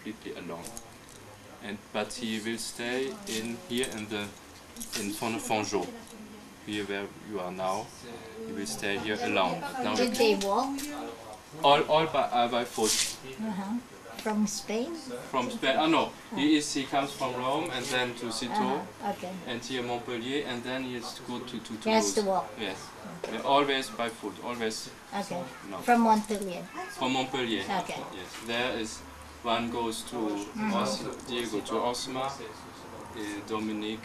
completely alone. But he will stay here in Fanjeaux, here where you are now. He will stay here alone. But now Did they walk? All by foot. From Spain? From Spain? Oh no, he comes from Rome and then to Citeaux, Okay. and here Montpellier, and then he has to go to Toulouse. He has to walk? Yes. Yeah, always by foot, always. Okay. No. From Montpellier? From Montpellier. Okay. Yes. There is one goes to Diego to Osma, Dominic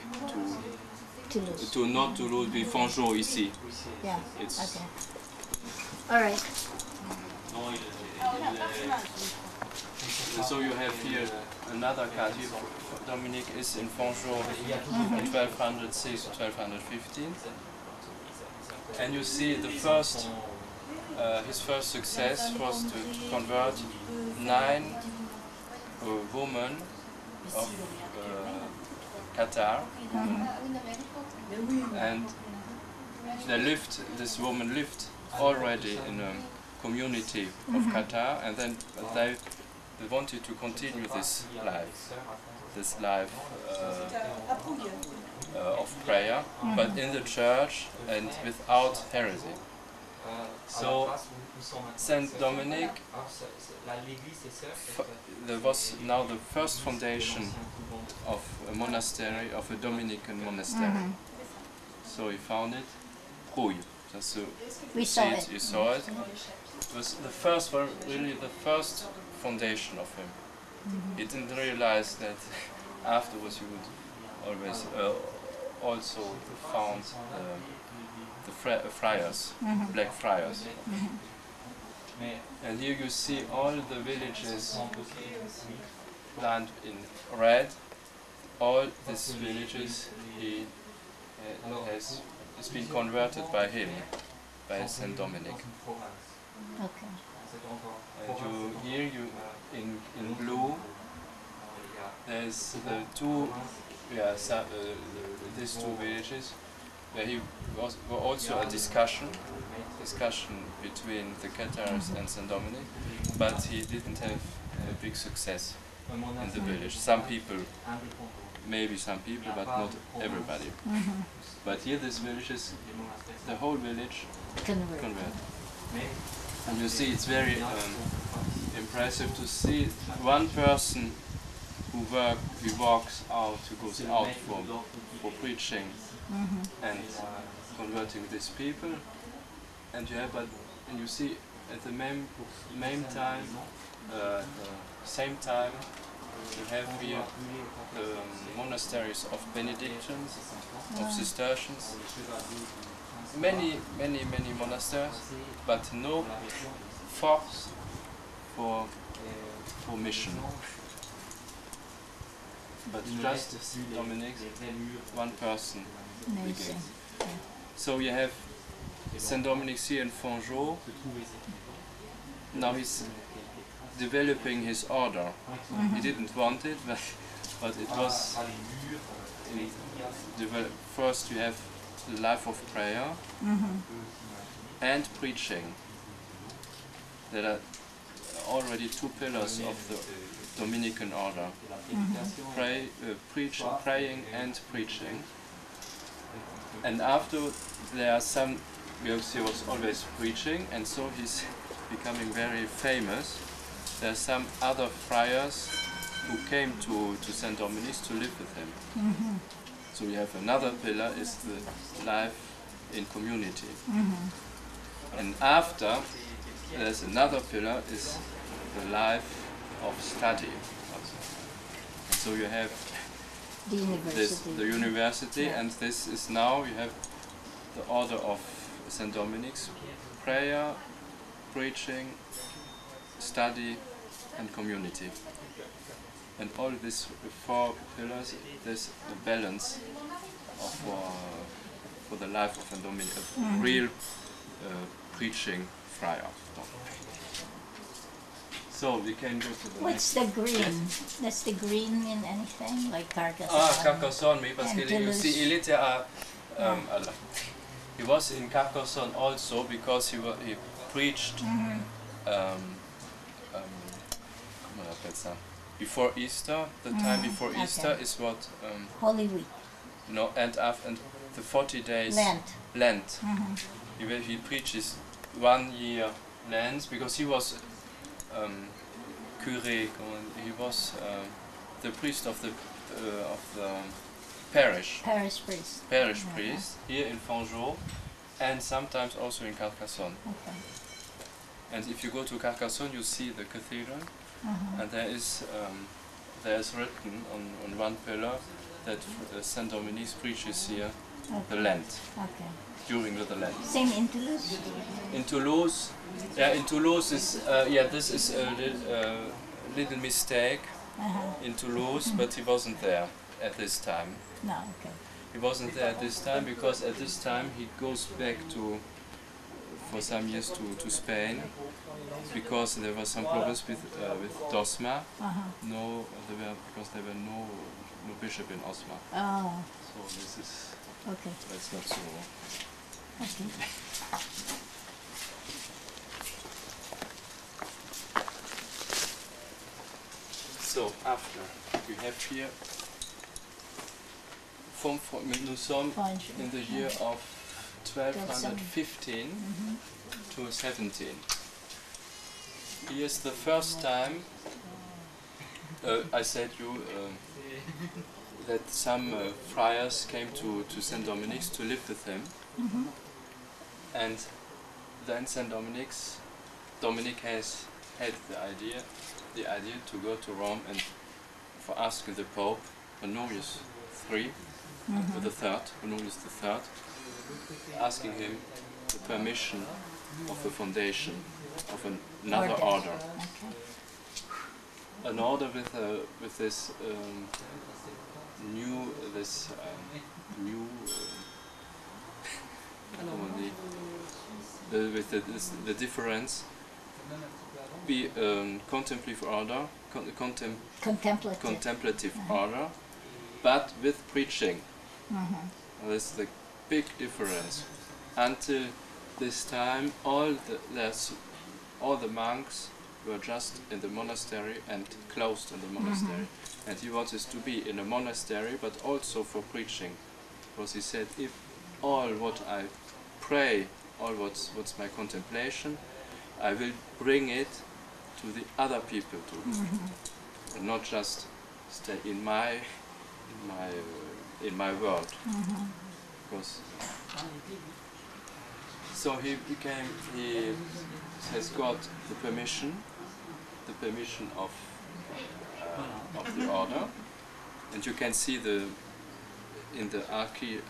Toulouse. to not Toulouse, but Fanjeaux ici. Yeah. It's okay. All right. So you have here another card. Here, Dominic is in Fanjeaux in 1206 to 1215, and you see the first, his first success was to convert 9 women of Qatar, and this woman lived already in a community of Qatar, and then they wanted to continue this life of prayer, but in the church and without heresy. So Saint Dominic, there was now the first foundation of a monastery, of a Dominican monastery. So he found it, Rouille. We saw it. You saw it. It was the first one, really the first foundation of him. He didn't realize that afterwards he would always also found the friars, black friars. And here you see all the villages lined in red. All these villages has been converted by him, by Saint Dominic. Okay. And here in blue, there's the two, these two villages, where he was also a discussion between the Cathars and Saint Dominic, but he didn't have a big success in the village. Some people, maybe some people, but not everybody. But here, this village is the whole village converted. And you see, it's very impressive to see one person who walks out, who goes out for preaching and converting these people. And you see at the same time, you have here the monasteries of Benedictines, of Cistercians, many monasteries, but no force for mission. But just Dominic, one person begins. So you have Saint Dominic here in Fanjeaux. Now he's developing his order. He didn't want it, but it was. First you have the life of prayer and preaching. There are already two pillars of the Dominican Order: praying and preaching. And after there are some, he was always preaching, and so he's becoming very famous. There are some other friars who came to Saint Dominic to live with him. So we have another pillar, is the life in community. And after, there's another pillar, is the life of study. So you have the university, and this is now, you have the order of Saint Dominic's: prayer, preaching, study, and community. And all these 4 pillars, there's the balance for the life of Saint Dominic, a real preaching friar. So we can go to the What's the green? That's the green in anything? Like Carcassonne? Carcassonne, oui, parce que you see, il était à, he was in Carcassonne also because he preached, comment on appelle ça? before Easter. The time before okay. Easter is what Holy Week. no, and after and the 40 days Lent. He preaches 1 year Lent because he was curé. He was the priest of the parish. Parish priest. Parish priest here in Fanjeaux, and sometimes also in Carcassonne. Okay. And if you go to Carcassonne, you see the cathedral, and there is written on one pillar that Saint Dominic preaches here the Lent, during the Lent. Same in Toulouse? In Toulouse, in Toulouse is, this is a little mistake in Toulouse, but he wasn't there at this time. No, okay. He wasn't there at this time because at this time he goes back for some years to Spain, because there were some problems with Dosma. Because there were no bishop in Osma. Oh. So this is that's not so. Okay. So after we have here, nous sommes in the year of 1215 to 17. Here's the first time I said you that some friars came to Saint Dominic's to live with him, and then Dominic has had the idea to go to Rome and for asking the Pope, Honorius III, the third, Honorius III, asking him the permission of the foundation of another order. An order with this new with the difference, be contemplative order, contemplative order, but with preaching. That's the big difference. Until this time, all the monks were just in the monastery and closed in the monastery. And he wanted to be in a monastery, but also for preaching, because he said, if all what I pray, all what's my contemplation, I will bring it to the other people too, and not just stay in my world. Because so he has got the permission of the order, and you can see in the archives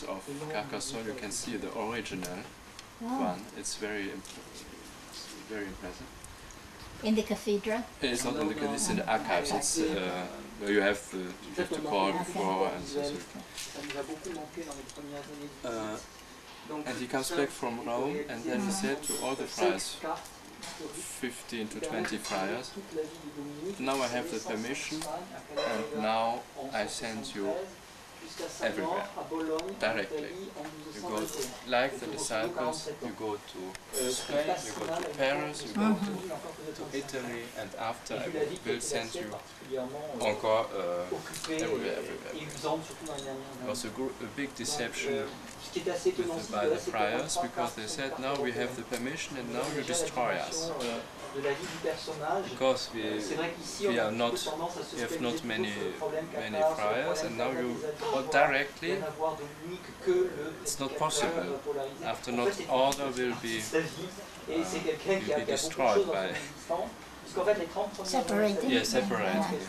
of Carcassonne, you can see the original one. It's very impressive. In the cathedral? It's not in the cathedral, it's in the archives. It's where you have to call before and so. And he comes back from Rome, and then he said to all the friars, 15 to 20 friars, now I have the permission, and now I send you everywhere, directly. You go like the disciples, you go to Spain, you go to Paris, you go to Italy, and after I will send you encore everywhere. It was a big deception by the friars, because they said, now we have the permission and now you destroy us. Because we have not many friars, and now you directly, it's not possible. After not order will be destroyed by. Separated? Yeah, separated.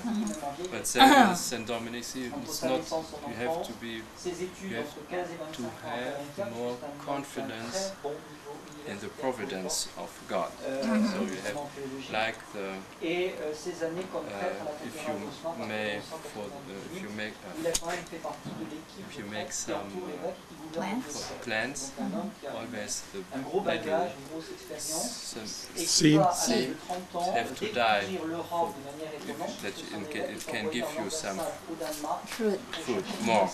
But Saint Dominic, it's not. You have to have more confidence in the providence of God. So you have, like the, if you make some plants, always the seed have to die, that it can give you some fruit more.